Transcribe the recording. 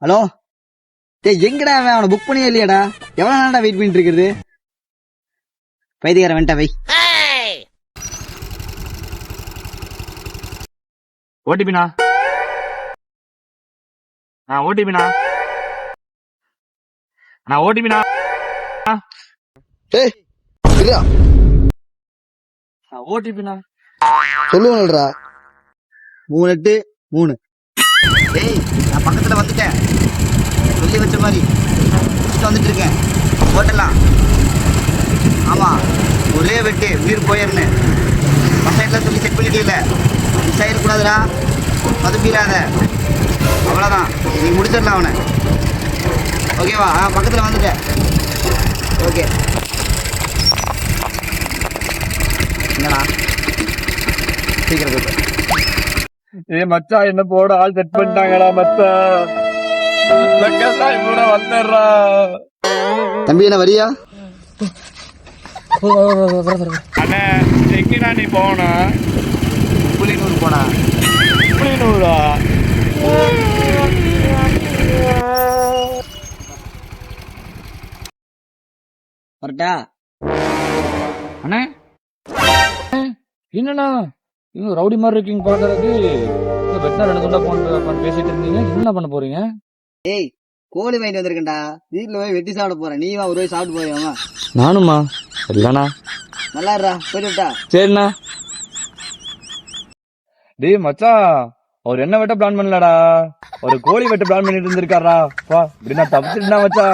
Hello டேய் எங்கடா அவன்? அவனை புக் பண்ணியே இல்லையாடா? எவ்வளவு நாளா வெயிட் பண்ணிட்டு இருக்குது? பைத்தியக்காரன் வந்துட்டா வை. ஓடிபினா ஓடிபினா ஓடிபினா டேய் இல்லையா ஓடிபினா சொல்லுவாங்கடா. 38 3. டேய் நான் பக்கத்துல வந்துட்டேன், சொல்லி வச்ச மாதிரி வந்துட்டு இருக்கேன். ஓட்டலாம். ஆமா, ஒரே வெட்டு உயிர் போயிருந்து பசங்கள்லாம் சொல்லி செக் பண்ணிக்கல. மிஸ் ஆகிடக்கூடாதுடா, மதுப்பீராத. அவ்வளோதான், நீ முடிச்சிடலாம் அவனை. ஓகேவா? பக்கத்தில் வந்துட்டேன். ஓகே என்னடா சீக்கிரம் போயிட்டு. மச்சா என்ன போட ஆள் செட் பண்ணிட்டாங்கடா மச்சான். கூட வந்துடுறா. தம்பி என்ன வரியா? அண்ணே எங்கடா நீ போனா? புலினூர் போனா. புலினூரா? கரெக்டா? அண்ணே என்னண்ணா இன்னும் ரவுடி மாதிரி இருக்கீங்க பாக்குறதுக்கு. வெட்டினா 2 துண்டா போன் பேசிட்டு இருந்தீங்க. என்ன பண்ண போறீங்க? ஏய் கோழி வாங்கிட்டு வந்திருக்கேன்டா, வீட்டுல போய் வெட்டி சாப்பிட போறேன். நீ வா, ஒரு வாய் சாப்பிட்டு போயவா. நானுமா? இல்லண்ணா. நல்லா இருடா, போயிட்டு விட்டா. சரிண்ணா. டேய் மச்சா, அவர் என்ன வெட்ட பிளான் பண்ணலடா, ஒரு கோழி வெட்ட பிளான் பண்ணிட்டு இருந்திருக்காரா. இப்படி நான் தப்பிச்சுட்டா மச்சா.